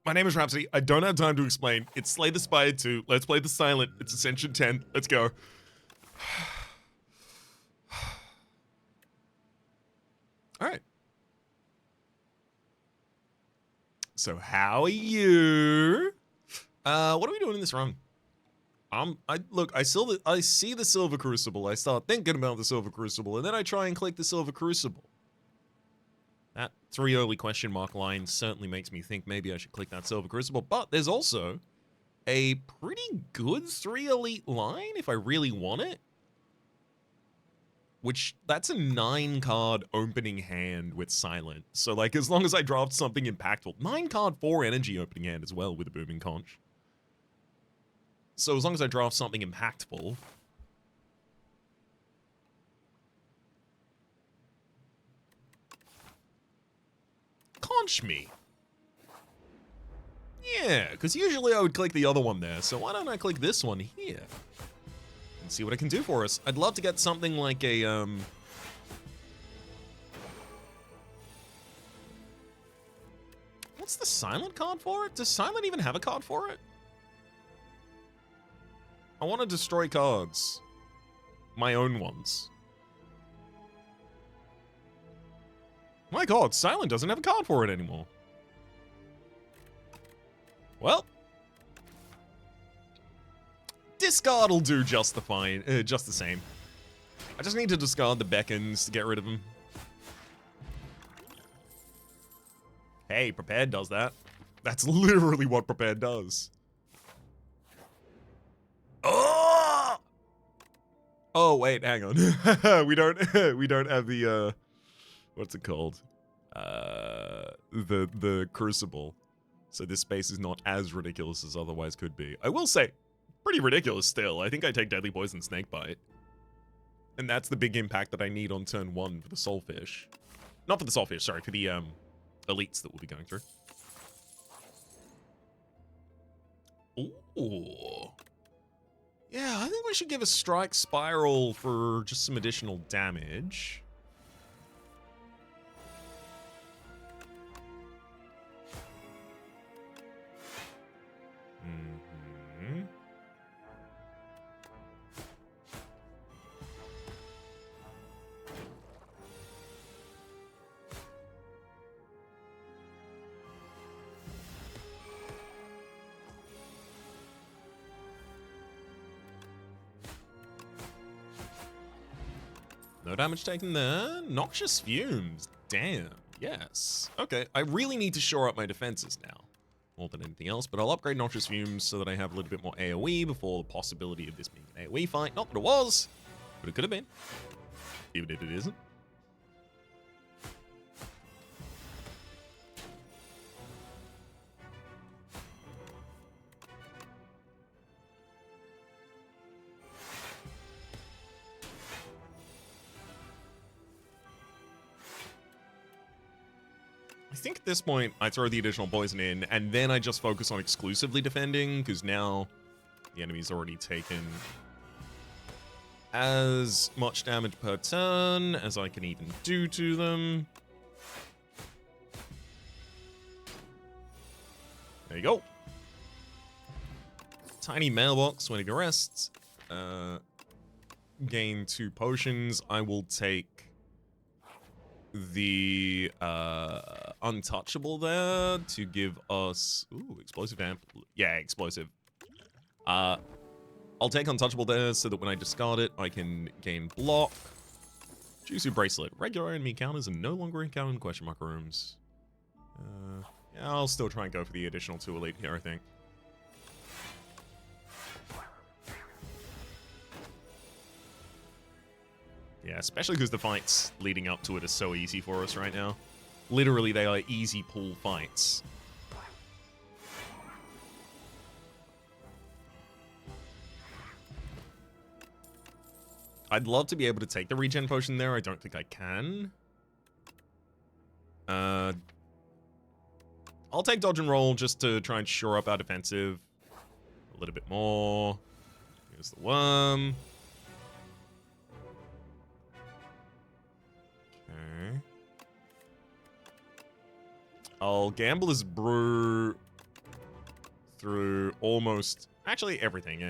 My name is Rhapsody. I don't have time to explain. It's Slay the Spire 2. Let's play the Silent. It's Ascension 10. Let's go. Alright. So how are you? What are we doing in this run? I see the Silver Crucible. I start thinking about the Silver Crucible, and then I try and click the Silver Crucible. That 3 early question mark line certainly makes me think maybe I should click that Silver Crucible, but there's also a pretty good 3 elite line if I really want it. Which, that's a 9 card opening hand with Silent. So like, as long as I draft something impactful, 9 card 4 energy opening hand as well with a Booming Conch. So as long as I draft something impactful. Conch me. Yeah, because usually I would click the other one there, so why don't I click this one here? And see what it can do for us. I'd love to get something like a, what's the Silent card for it? Does Silent even have a card for it? I want to destroy cards. My own ones. My god, Silent doesn't have a card for it anymore. Well. Discard will do just the same. I just need to discard the beckons to get rid of them. Hey, Prepared does that. That's literally what Prepared does. Oh! Oh wait, hang on. we don't have the what's it called? The Crucible. So this space is not as ridiculous as otherwise could be. I will say, pretty ridiculous still. I think I take Deadly Poison Snakebite. And that's the big impact that I need on turn 1 for the Soulfish. Not for the Soulfish, sorry, for the elites that we'll be going through. Ooh. Yeah, I think we should give a Strike Spiral for just some additional damage. No damage taken there. Noxious Fumes. Damn. Yes. Okay, I really need to shore up my defenses now. More than anything else, but I'll upgrade Noxious Fumes so that I have a little bit more AoE before the possibility of this being an AoE fight. Not that it was, but it could have been. Even if it isn't. I think at this point, I throw the additional poison in, and then I just focus on exclusively defending, because now the enemy's already taken as much damage per turn as I can even do to them. There you go. Tiny mailbox when it arrests. Gain 2 potions. I will take the untouchable there to give us explosive amp. Yeah, explosive. I'll take untouchable there so that when I discard it, I can gain block. Juicy bracelet. Regular enemy counters are no longer encountered in question mark rooms. Yeah, I'll still try and go for the additional 2 elite here, I think. Yeah, especially because the fights leading up to it are so easy for us right now. Literally, they are easy pull fights. I'd love to be able to take the regen potion there. I don't think I can. I'll take dodge and roll just to try and shore up our defensive a little bit more. Here's the worm. Okay. I'll Gambler's Brew through almost... Actually, everything.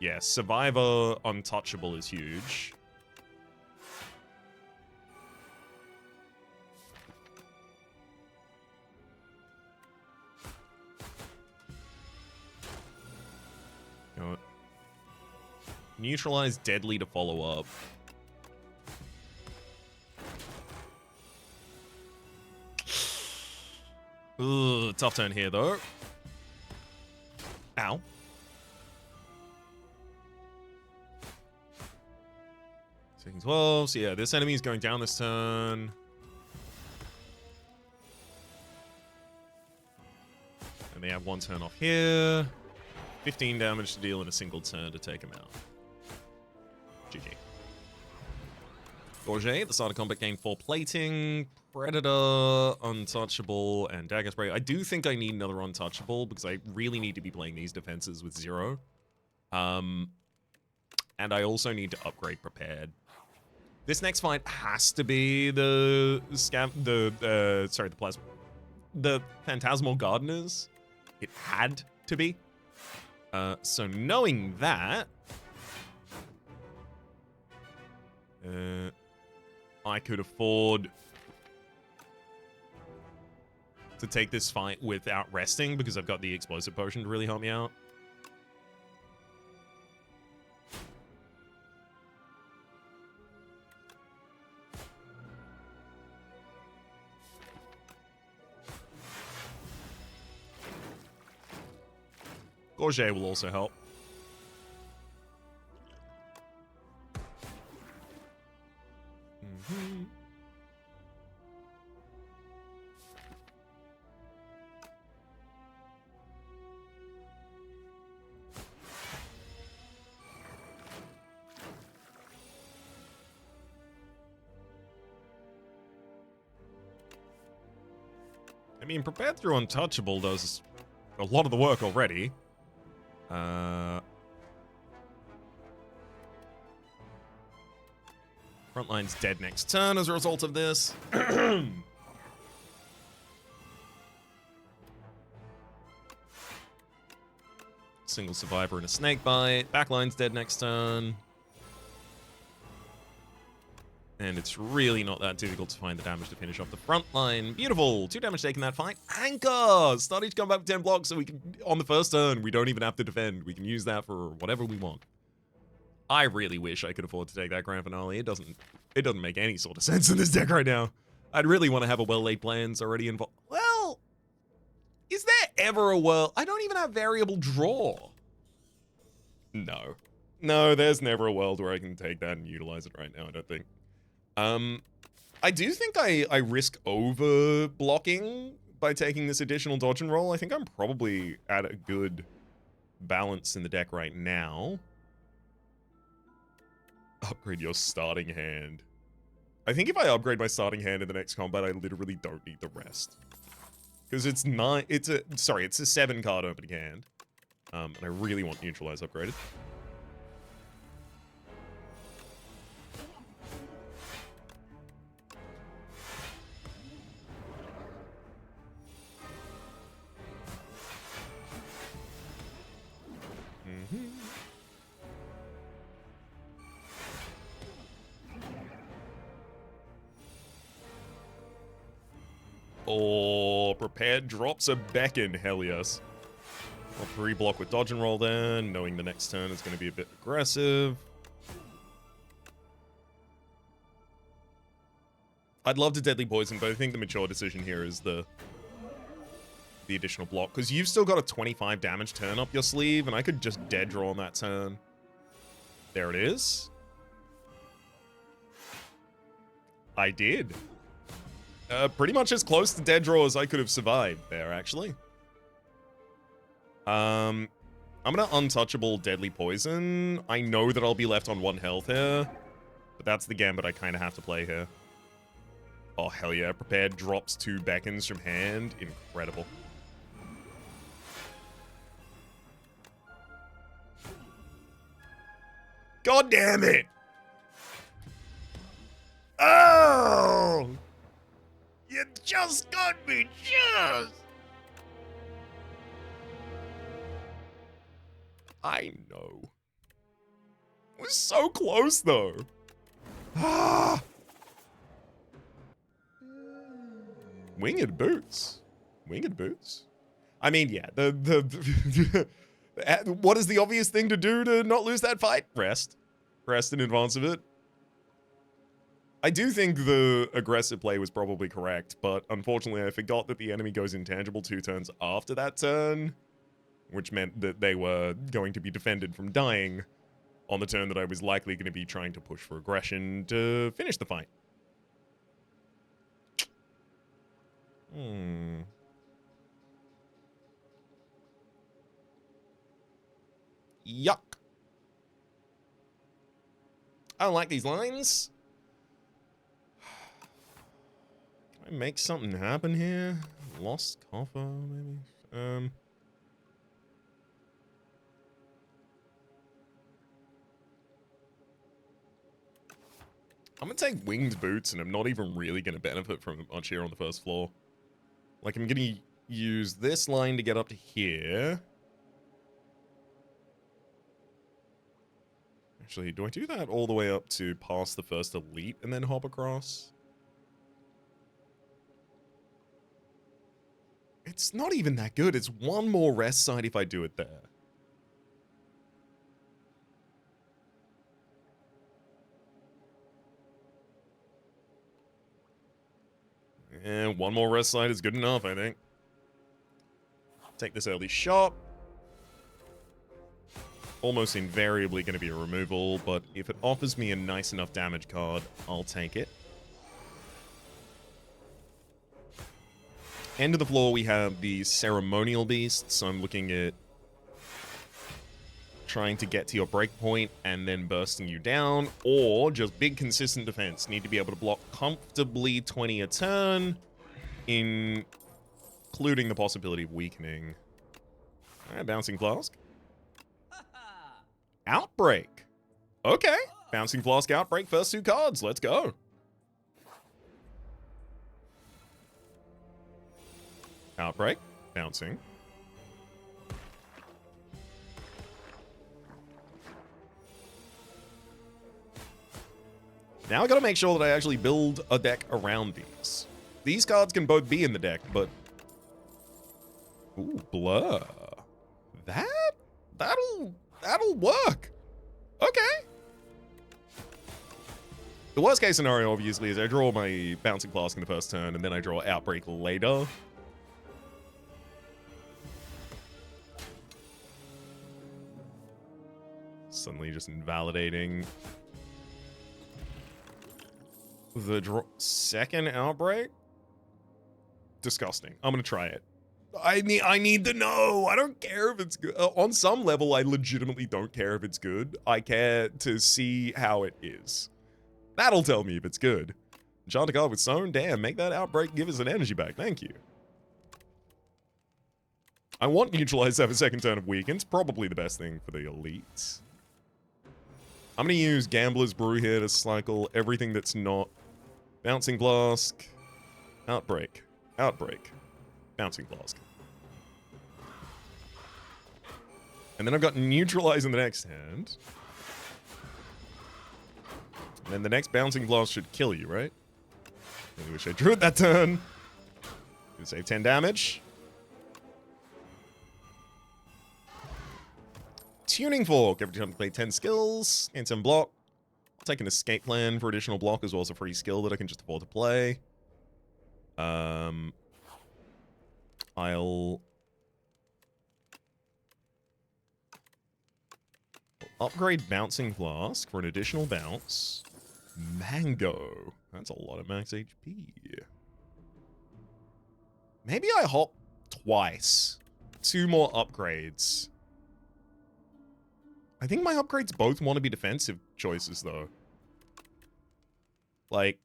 Yeah, Survivor Untouchable is huge. You know what? Neutralize Deadly to follow up. Ugh, tough turn here, though. Ow. Taking 12. So, yeah, this enemy is going down this turn. And they have one turn off here. 15 damage to deal in a single turn to take him out. GG. Gorget, at the start of combat, gain 4 plating. Predator, Untouchable, and Dagger Spray. I do think I need another Untouchable because I really need to be playing these defenses with 0. And I also need to upgrade Prepared. This next fight has to be the Phantasmal Gardeners. It had to be. So knowing that, I could afford to take this fight without resting because I've got the Explosive Potion to really help me out. Gorget will also help. I mean, Prepared through Untouchable does a lot of the work already. Frontline's dead next turn as a result of this. Single survivor and a snake bite. Backline's dead next turn. And it's really not that difficult to find the damage to finish off the front line. Beautiful. 2 damage taken that fight. Anchor! Starting to come back with 10 blocks so we can, on the first turn, we don't even have to defend. We can use that for whatever we want. I really wish I could afford to take that grand finale. It doesn't make any sort of sense in this deck right now. I'd really want to have a well-laid plans already involved. Well, is there ever a I don't even have variable draw. No. No, there's never a world where I can take that and utilize it right now, I don't think. I do think I risk over blocking by taking this additional dodge and roll. I think I'm probably at a good balance in the deck right now. Upgrade your starting hand. I think if I upgrade my starting hand in the next combat, I literally don't need the rest. Because it's a 7 card opening hand. And I really want Neutralize upgraded. Oh, Prepared drops a beacon. Hell yes. I'll 3-block with dodge and roll then, knowing the next turn is going to be a bit aggressive. I'd love to Deadly Poison, but I think the mature decision here is the additional block. Because you've still got a 25 damage turn up your sleeve, and I could just dead draw on that turn. There it is. I did. Pretty much as close to dead draw as I could have survived there, actually. I'm gonna Untouchable Deadly Poison. I know that I'll be left on 1 health here, but that's the gambit I kind of have to play here. Oh, hell yeah. Prepared drops 2 beckons from hand. Incredible. God damn it! Oh! You just got me, just! I know. It was so close, though. Ah! Winged boots. Winged boots? I mean, yeah, what is the obvious thing to do to not lose that fight? Rest. Rest in advance of it. I do think the aggressive play was probably correct, but unfortunately I forgot that the enemy goes intangible 2 turns after that turn, which meant that they were going to be defended from dying on the turn that I was likely going to be trying to push for aggression to finish the fight. Yuck. I don't like these lines. Can I make something happen here? Lost coffer, maybe? I'm gonna take winged boots, and I'm not even really gonna benefit from it much here on the first floor. Like, I'm gonna use this line to get up to here. Actually, do I do that all the way up to past the first elite and then hop across? It's not even that good. It's one more rest side if I do it there. And one more rest side is good enough, I think. Take this early shot. Almost invariably going to be a removal, but if it offers me a nice enough damage card, I'll take it. End of the floor, we have the ceremonial beasts, so I'm looking at trying to get to your breakpoint and then bursting you down, or just big consistent defense. Need to be able to block comfortably 20 a turn, including the possibility of weakening. Alright, Bouncing Flask. Outbreak. Okay. Bouncing Flask, Outbreak, first 2 cards. Let's go. Outbreak. Bouncing. Now I gotta make sure that I actually build a deck around these. These cards can both be in the deck, but... Ooh, Blur. That'll work. Okay. The worst case scenario, obviously, is I draw my Bouncing Flask in the first turn, and then I draw Outbreak later. Suddenly just invalidating the draw. Second Outbreak? Disgusting. I'm gonna try it. I need to know. I don't care if it's good. On some level, I legitimately don't care if it's good. I care to see how it is. That'll tell me if it's good. Enchant a card with Sown. Damn, make that Outbreak give us an energy back. Thank you. I want Neutralize to have a second turn of Weakens. Probably the best thing for the elites. I'm going to use Gambler's Brew here to cycle everything that's not Bouncing Flask, Outbreak, Outbreak, Bouncing Flask. And then I've got Neutralize in the next hand. And then the next Bouncing Flask should kill you, right? I wish I drew it that turn. Gonna save 10 damage. Tuning Fork. Every time I play 10 skills, and 10 block. I'll take an escape plan for additional block as well as a free skill that I can just afford to play. I'll upgrade Bouncing Flask for an additional bounce. Mango. That's a lot of max HP. Maybe I hop twice. 2 more upgrades. I think my upgrades both want to be defensive choices, though. Like,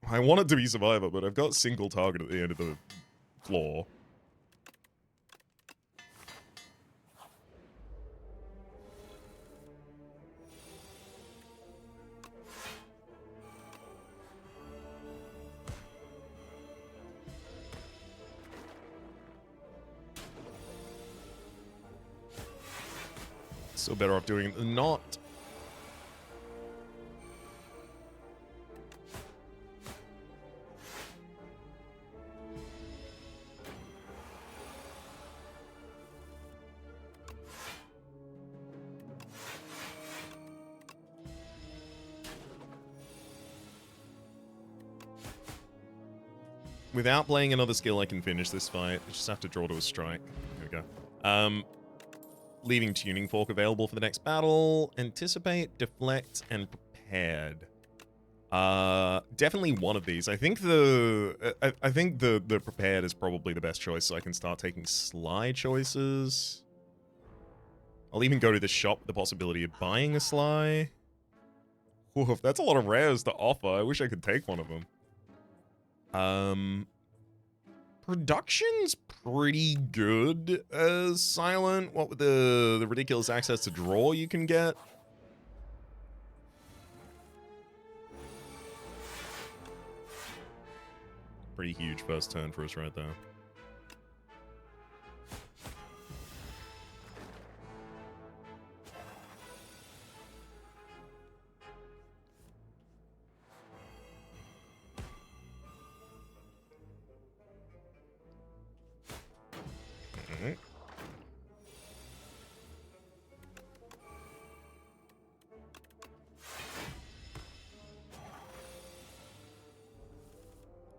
I want it to be Survivor, but I've got single target at the end of the floor. Still better off doing it than not. Without playing another skill, I can finish this fight. I just have to draw to a strike. There we go. Leaving Tuning Fork available for the next battle. Anticipate, Deflect, and Prepared. Definitely one of these. I think the Prepared is probably the best choice, so I can start taking Sly choices. I'll even go to the shop with the possibility of buying a Sly. Oof, that's a lot of rares to offer. I wish I could take one of them. Production's pretty good as Silent. What with the ridiculous access to draw you can get. Pretty huge first turn for us right there.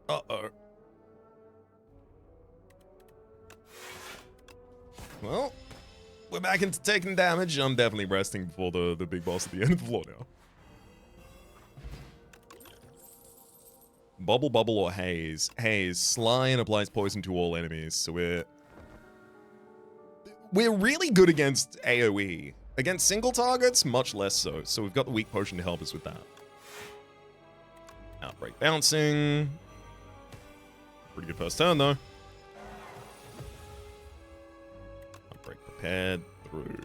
Uh-oh. Well, we're back into taking damage. I'm definitely resting before the big boss at the end of the floor now. Bubble, Bubble, or Haze? Haze. Sly and applies poison to all enemies, so we're really good against AoE. Against single targets, much less so. So we've got the weak potion to help us with that. Outbreak bouncing. Pretty good first turn, though. Outbreak prepared. Through.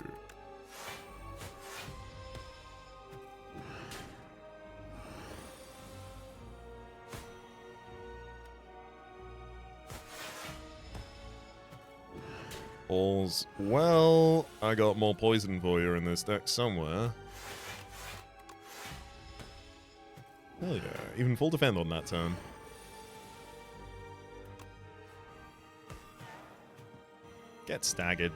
All's well. I got more poison for you in this deck somewhere. Hell yeah. Even full defend on that turn. Get staggered.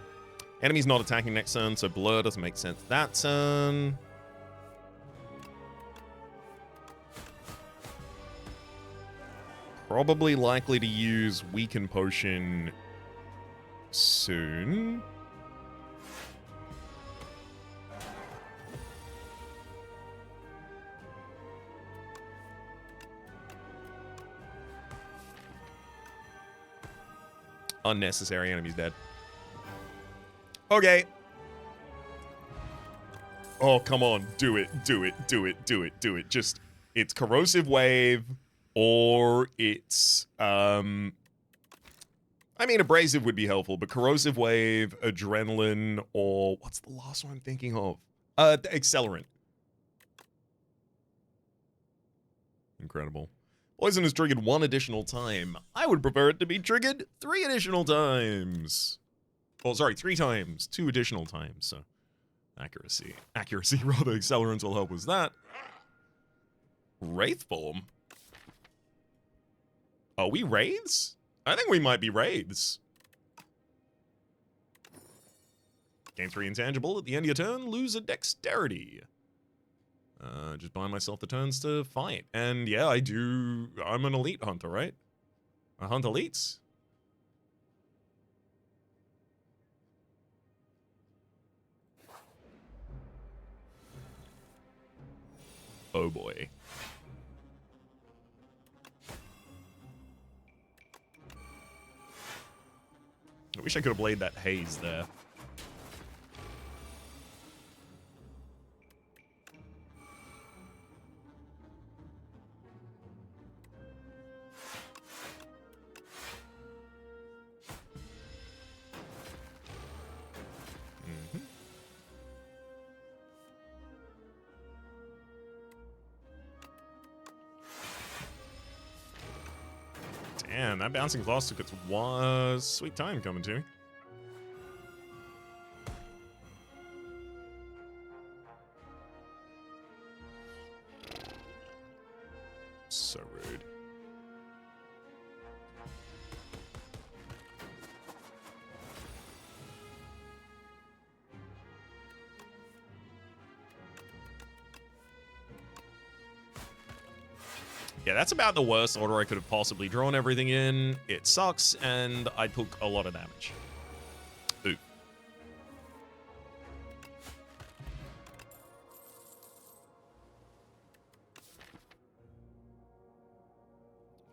Enemy's not attacking next turn, so Blur doesn't make sense that turn. Probably likely to use Weaken Potion soon. Unnecessary, enemy's dead. Okay. Oh, come on. Do it. Do it. Do it. Do it. Do it. Just, it's Corrosive Wave or it's, I mean, Abrasive would be helpful, but Corrosive Wave, Adrenaline, or what's the last one I'm thinking of? Accelerant. Incredible. Poison is triggered 1 additional time. I would prefer it to be triggered 3 additional times. Oh, sorry, 3 times. 2 additional times, so. Accuracy. Accuracy, rather. Accelerants will help with that. Wraith form? Are we Wraiths? I think we might be Wraiths. Gain 3 intangible. At the end of your turn, lose a dexterity. Just buy myself the turns to fight. And yeah, I'm an elite hunter, right? I hunt elites. Oh boy. I wish I could have played that haze there. Damn, that bouncing class took its sweet time coming to me. Yeah, that's about the worst order I could have possibly drawn everything in. It sucks, and I took a lot of damage. Ooh.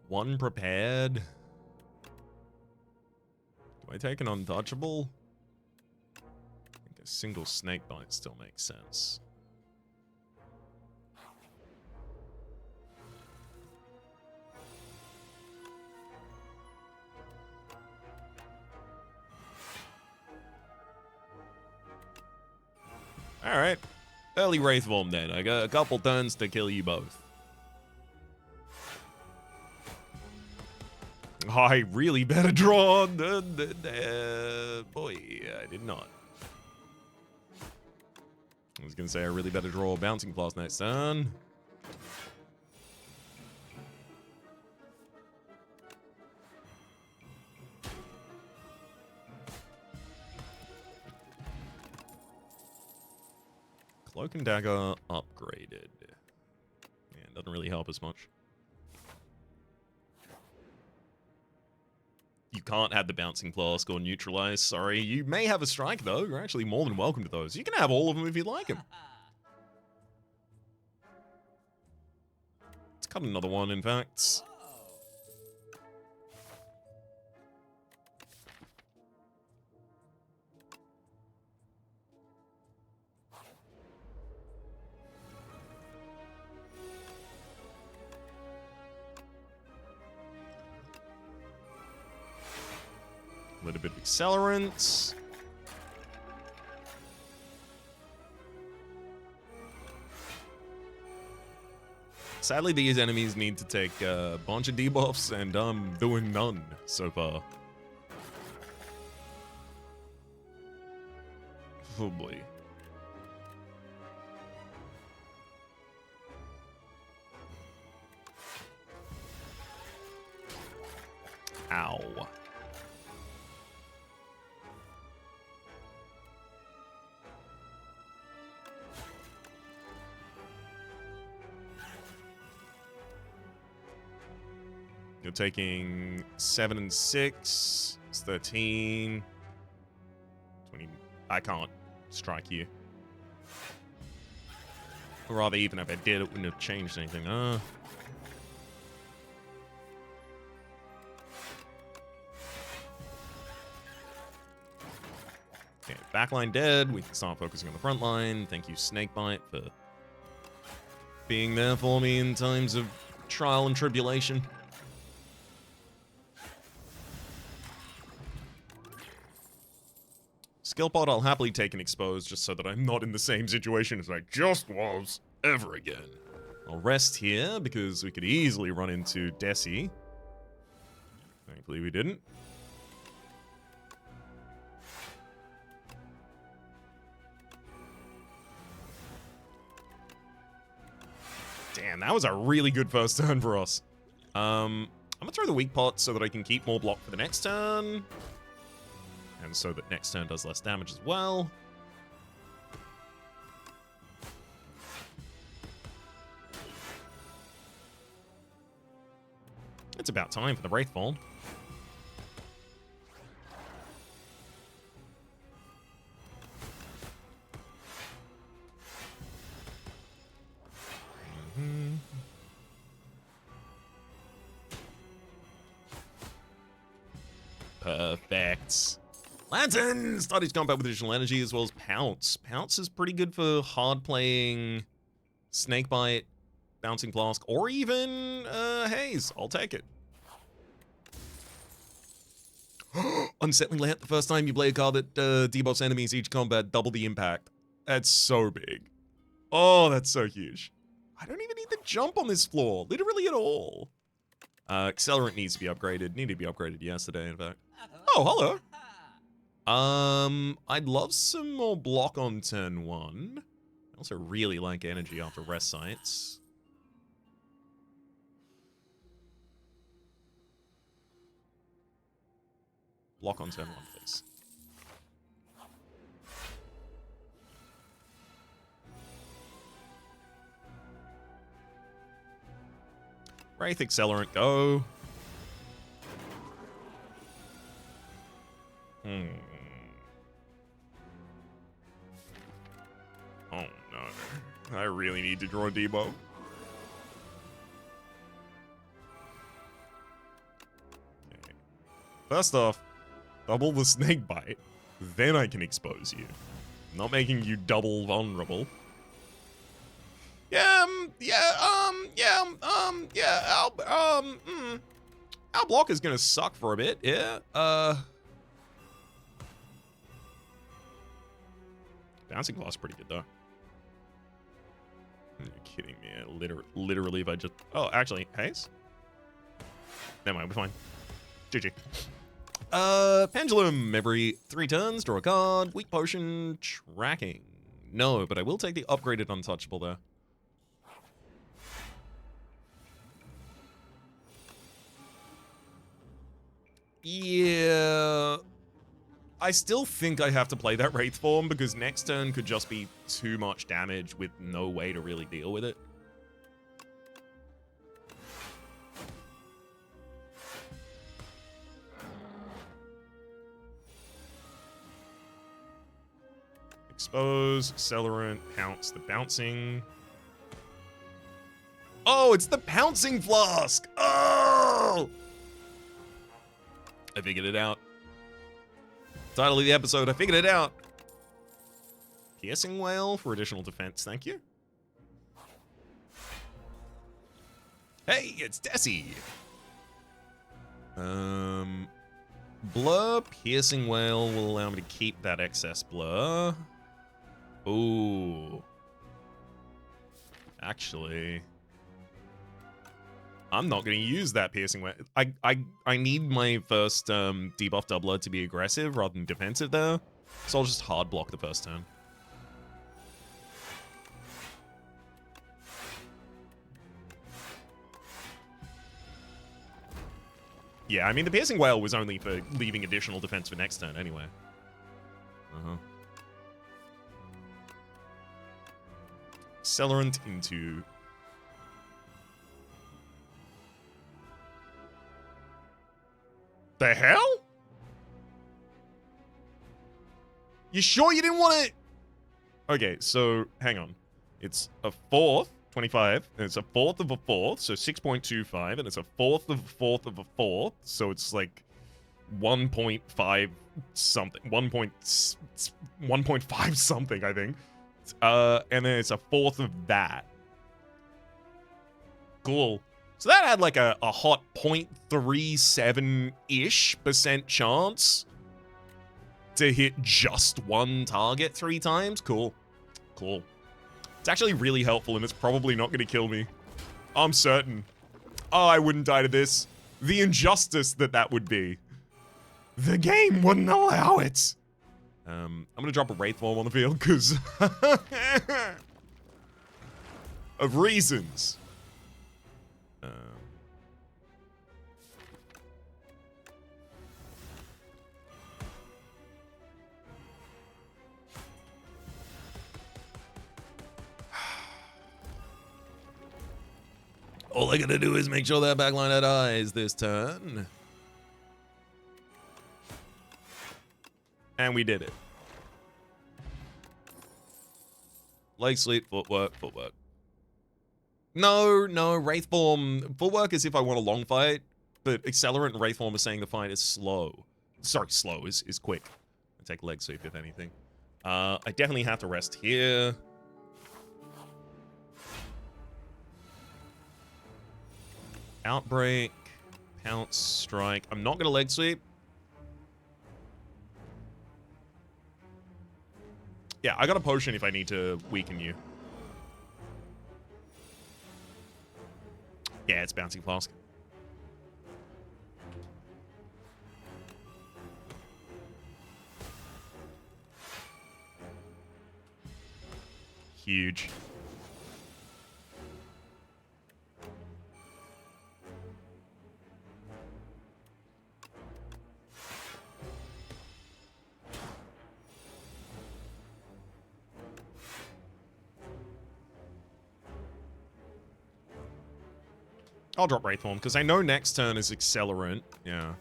One prepared. Do I take an untouchable? I think a single snake bite still makes sense. Alright. Early Wraith form then. I got a couple turns to kill you both. I really better draw. Boy, I did not. I was going to say I really better draw a Bouncing Blast next turn. Cloak and Dagger upgraded. Yeah, doesn't really help us much. You can't have the Bouncing Flask or Neutralize, sorry. You may have a Strike, though. You're actually more than welcome to those. You can have all of them if you'd like them. Let's cut another one, in fact. A little bit of accelerant. Sadly, these enemies need to take a bunch of debuffs, and I'm doing none so far. Oh boy. Ow. You're taking 7 and 6. It's 13. 20. I can't strike you. Or rather, even if I did, it wouldn't have changed anything. Okay, backline dead. We can start focusing on the front line. Thank you, Snakebite, for being there for me in times of trial and tribulation. Skill pot, I'll happily take an expose just so that I'm not in the same situation as I just was ever again. I'll rest here because we could easily run into Desi. Thankfully we didn't. Damn, that was a really good first turn for us. I'm gonna throw the weak pot so that I can keep more block for the next turn. And so that next turn does less damage as well. It's about time for the Wraith Fall. Perfect. Lantern! Started combat with additional energy as well as Pounce. Pounce is pretty good for hard playing Snakebite, Bouncing Flask, or even Haze. I'll take it. Unsettling Lamp, the first time you play a card that debuffs enemies each combat, double the impact. That's so big. Oh, that's so huge. I don't even need to jump on this floor, literally at all. Accelerant needs to be upgraded. Needed to be upgraded yesterday, in fact. Oh, hello. I'd love some more block on turn 1. I also really like energy after rest sites. Block on turn 1, please. Wraith Accelerant, go. Oh no. I really need to draw a Debo. Okay. First off, double the snake bite. Then I can expose you. Not making you double vulnerable. Our block is gonna suck for a bit, yeah. Bouncing Glass is pretty good though. You're kidding me. Literally if I just... Oh, actually, Haze? Never mind, we're fine. GG. Pendulum. Every 3 turns, draw a card. Weak Potion. Tracking. No, but I will take the upgraded Untouchable there. Yeah... I still think I have to play that Wraith form because next turn could just be too much damage with no way to really deal with it. Expose, Accelerant, Pounce, the Bouncing. Oh, it's the Pouncing Flask! Oh! I figured it out. Title of the episode, I figured it out. Piercing Whale for additional defense, thank you. Hey, it's Tessie. Blur, Piercing Whale will allow me to keep that excess blur. Ooh. Actually, I'm not going to use that Piercing Whale. I need my first debuff doubler to be aggressive rather than defensive there. So I'll just hard block the first turn. Yeah, I mean, the Piercing Whale was only for leaving additional defense for next turn anyway. Accelerant into... The hell? You sure you didn't want it? Okay, so hang on. It's a fourth, 25, and it's a fourth of a fourth, so 6.25, and it's a fourth of a fourth of a fourth, so it's like 1.5 something, 1.5 something, I think. And then it's a fourth of that. Cool. So that had like a hot 0.37-ish% chance to hit just one target 3 times. Cool. Cool. It's actually really helpful, and it's probably not going to kill me. I'm certain. Oh, I wouldn't die to this. The injustice that would be. The game wouldn't allow it. I'm going to drop a Wraith Form on the field, because... of reasons. All I gotta do is make sure that backline dies this turn. And we did it. Leg sweep, footwork, footwork. No, Wraith Form. Footwork is if I want a long fight, but Accelerant and Wraith Form are saying the fight is slow. Sorry, slow is quick. I take leg sweep if anything. I definitely have to rest here. Outbreak, Pounce, Strike. I'm not gonna leg sweep. Yeah, I got a potion if I need to weaken you. Yeah, it's Bouncing Flask. Huge. I'll drop Wraith Form, because I know next turn is Accelerant. Yeah.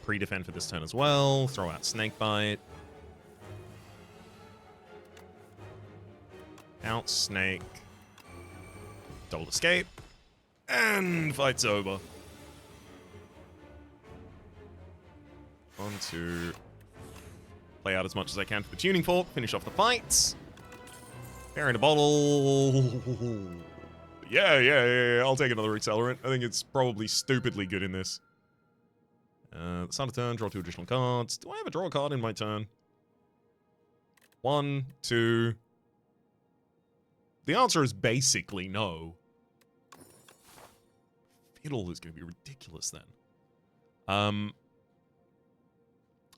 Pre-defend for this turn as well. Throw out Snakebite. Out Snake. Double escape. And fight's over. 1, 2. Play out as much as I can for the Tuning Fork. Finish off the fights. Bear in a bottle. Yeah. I'll take another Accelerant. I think it's probably stupidly good in this. Start a turn, draw 2 additional cards. Do I have a draw a card in my turn? 1, 2. The answer is basically no. Fiddle is going to be ridiculous then.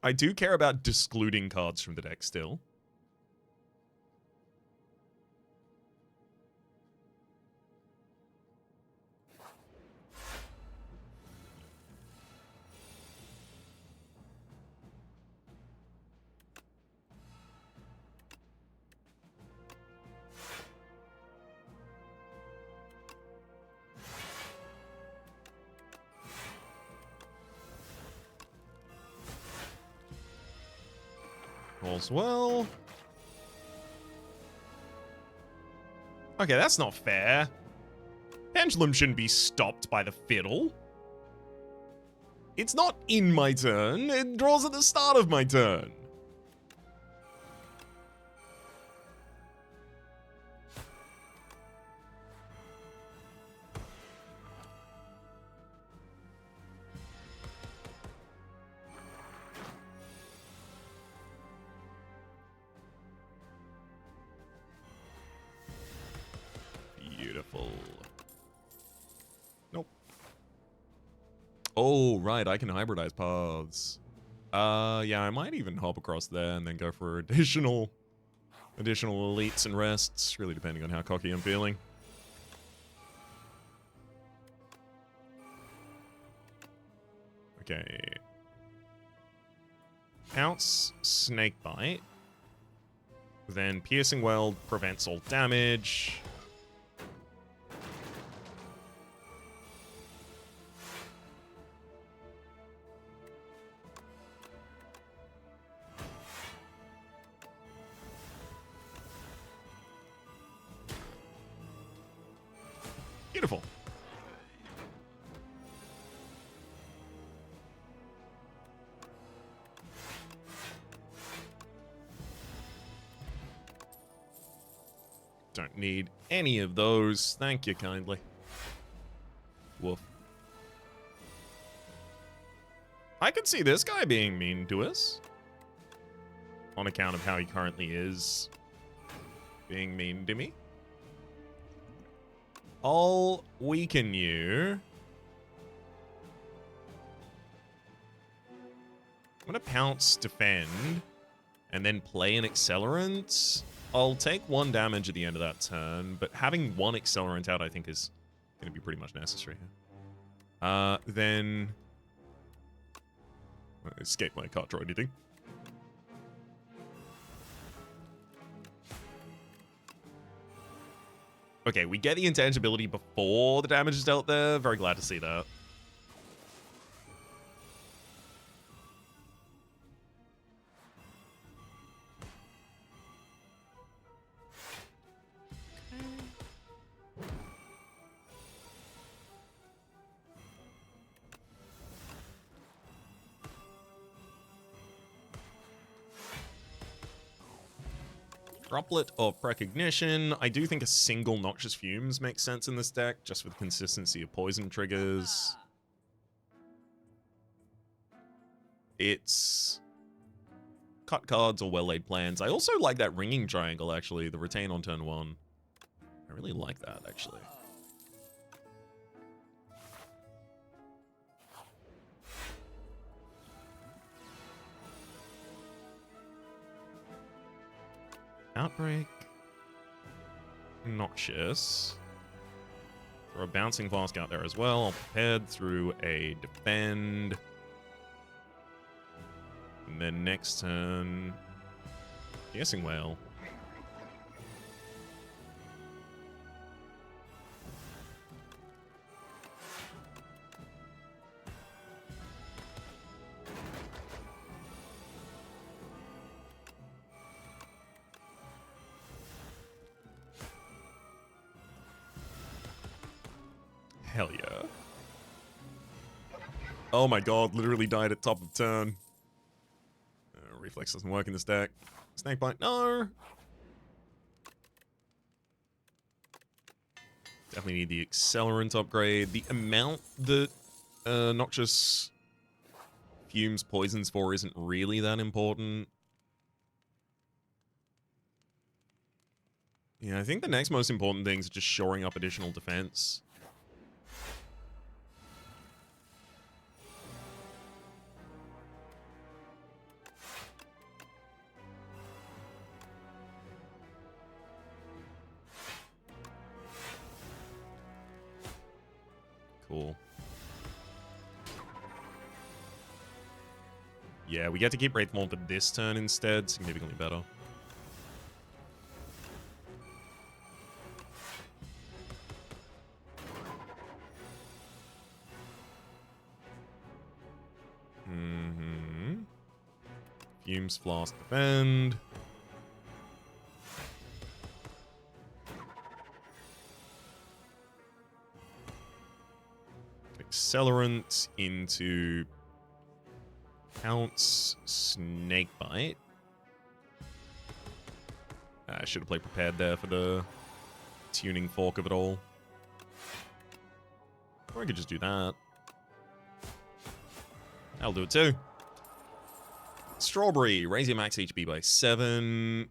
I do care about discluding cards from the deck still. All's well. Okay, that's not fair. Pendulum shouldn't be stopped by the fiddle. It's not in my turn. It draws at the start of my turn. Beautiful. Nope. Oh, right, I can hybridize paths. Yeah, I might even hop across there and then go for additional elites and rests, really depending on how cocky I'm feeling. Okay. Pounce, Snakebite. Then Piercing Weld prevents all damage. Beautiful. Don't need any of those. Thank you kindly. Woof. I could see this guy being mean to us. On account of how he currently is being mean to me. I'll weaken you. I'm gonna pounce, defend, and then play an accelerant. I'll take 1 damage at the end of that turn, but having 1 accelerant out I think is gonna be pretty much necessary here. Then escape my card draw anything. Okay, we get the intangibility before the damage is dealt there. Very glad to see that. Droplet of Precognition. I do think a single Noxious Fumes makes sense in this deck, just for the consistency of poison triggers. It's cut cards or well-laid plans. I also like that Ringing Triangle, actually, the retain on turn 1. I really like that, actually. Outbreak. Noxious. Throw a Bouncing Flask out there as well. Prepared through a defend. And then next turn, guessing whale. Hell yeah. Oh my god, literally died at top of turn. Reflex doesn't work in this deck. Snakebite, no! Definitely need the accelerant upgrade. The amount that Noxious fumes poisons for isn't really that important. Yeah, I think the next most important things are just shoring up additional defense. Cool. Yeah, we get to keep Wraith for this turn instead. Significantly better. Fumes, Flask, defend. Accelerant into Pounce, Snakebite. I should have played prepared there for the tuning fork of it all. Or I could just do that. That'll do it too. Strawberry, raise your max HP by 7.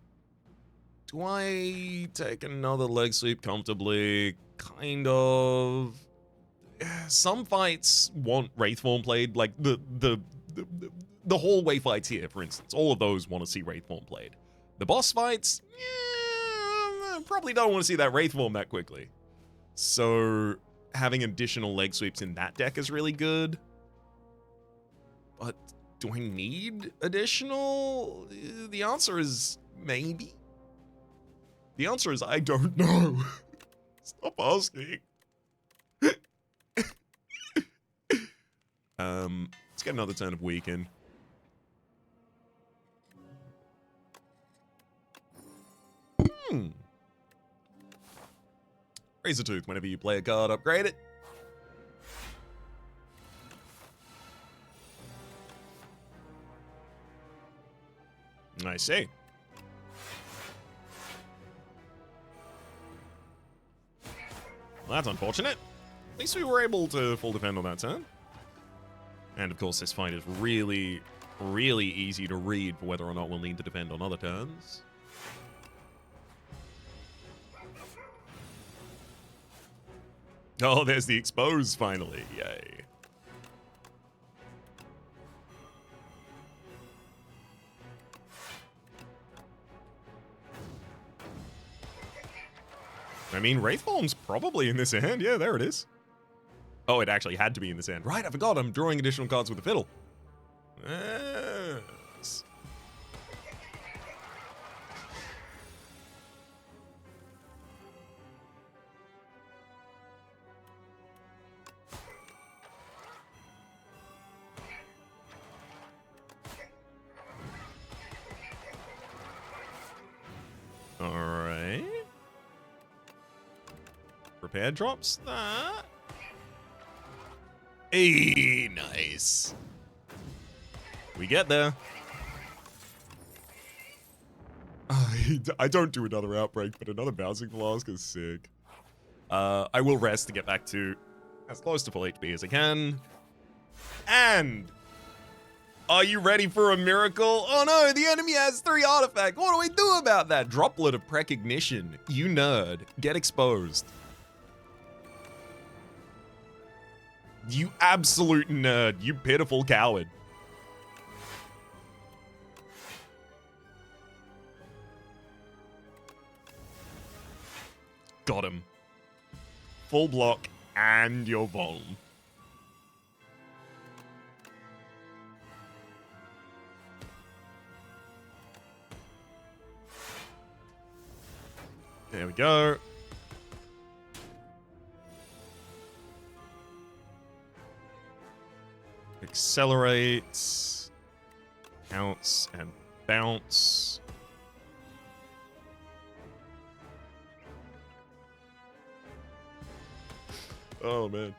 Do I take another leg sweep comfortably? Kind of. Some fights want Wraith form played, like the hallway fights here, for instance. All of those want to see Wraith form played. The boss fights, probably don't want to see that Wraith form that quickly. So having additional leg sweeps in that deck is really good. But do I need additional? The answer is maybe. The answer is I don't know. Stop asking. Let's get another turn of Weaken. Razor Tooth, whenever you play a card, upgrade it. I see. Well, that's unfortunate. At least we were able to full defend on that turn. And of course, this fight is really, really easy to read for whether or not we'll need to defend on other turns. Oh, there's the expose finally. Yay. I mean, Wraith Form's probably in this hand. Yeah, there it is. Oh, it actually had to be in this hand. Right, I forgot. I'm drawing additional cards with the fiddle. Yes. All right. Prepared drops that. Hey, nice. We get there. I don't do another outbreak, but another bouncing flask is sick. I will rest to get back to as close to full HP as I can. And are you ready for a miracle? Oh no, the enemy has 3 artifacts. What do we do about that? Droplet of Precognition. You nerd. Get exposed. You absolute nerd. You pitiful coward. Got him. Full block and your Volm. There we go. Accelerate. Pounce and bounce. Oh, man.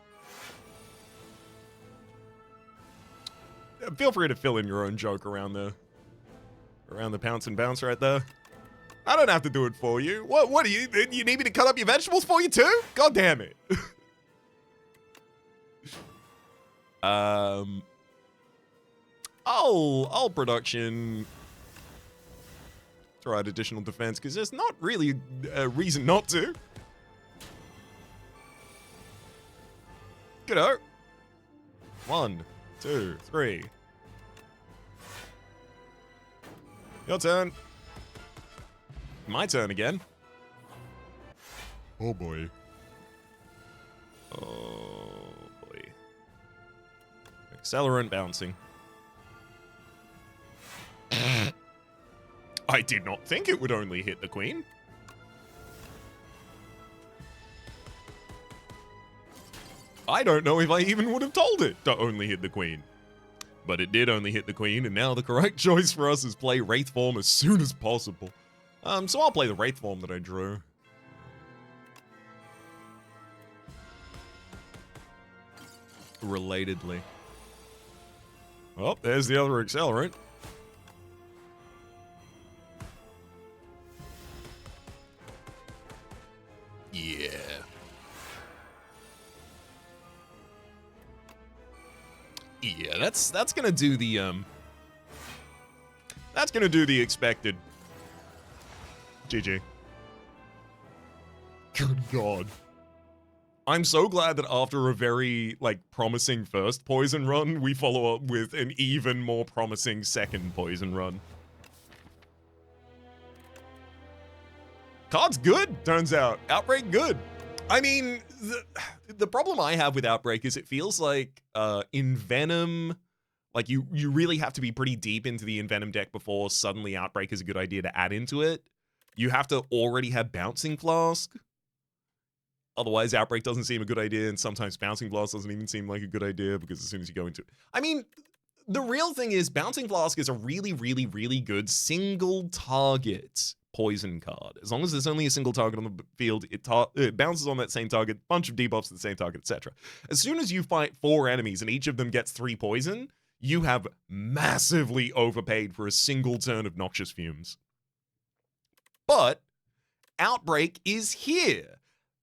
Feel free to fill in your own joke around the pounce and bounce right there. I don't have to do it for you. What do you need me to cut up your vegetables for you too? God damn it. I'll production throw out additional defense because there's not really a reason not to. Good. 1, 2, 3. Your turn. My turn again. Oh boy. Oh boy. Accelerant bouncing. I did not think it would only hit the queen. I don't know if I even would have told it to only hit the queen. But it did only hit the queen, and now the correct choice for us is play Wraith form as soon as possible. So I'll play the Wraith form that I drew. Relatedly. Oh, there's the other accelerant. Yeah. Yeah, that's gonna do the that's gonna do the expected. GG. Good God. I'm so glad that after a very, promising first poison run, we follow up with an even more promising second poison run. Card's good, turns out. Outbreak good. I mean, the problem I have with Outbreak is it feels like in Venom, you really have to be pretty deep into the Envenom deck before suddenly Outbreak is a good idea to add into it. You have to already have Bouncing Flask. Otherwise, Outbreak doesn't seem a good idea, and sometimes Bouncing Blast doesn't even seem like a good idea because as soon as you go into it... I mean, the real thing is Bouncing Flask is a really, really, really good single-target poison card. As long as there's only a single target on the field, it bounces on that same target, bunch of debuffs to the same target, etc. As soon as you fight 4 enemies and each of them gets 3 poison, you have massively overpaid for a single turn of Noxious Fumes. But Outbreak is here.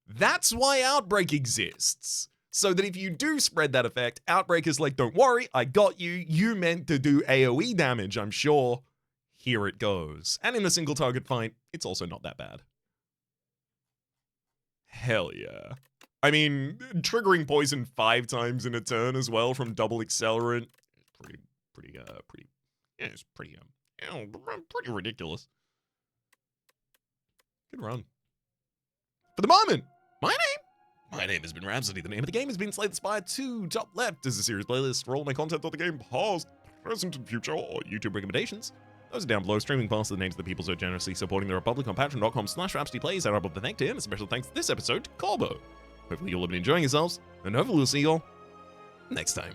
That's why Outbreak exists. So that if you do spread that effect, Outbreak is like, don't worry, I got you. You meant to do AoE damage, I'm sure. Here it goes. And in a single target fight, it's also not that bad. Hell yeah. I mean, triggering poison 5 times in a turn as well from double accelerant, pretty ridiculous. Good run. For the moment, my name has been Rhapsody. The name of the game has been Slay the Spire 2. Top left is a series playlist for all my content on the game, past, present, and future, or YouTube recommendations. Those are down below, streaming past the names of the people so generously supporting the Republic on patreon.com/RhapsodyPlays. And I'll the thank to him. And a special thanks to this episode to Corbo. Hopefully you'll have been enjoying yourselves, and hopefully we'll see you all next time.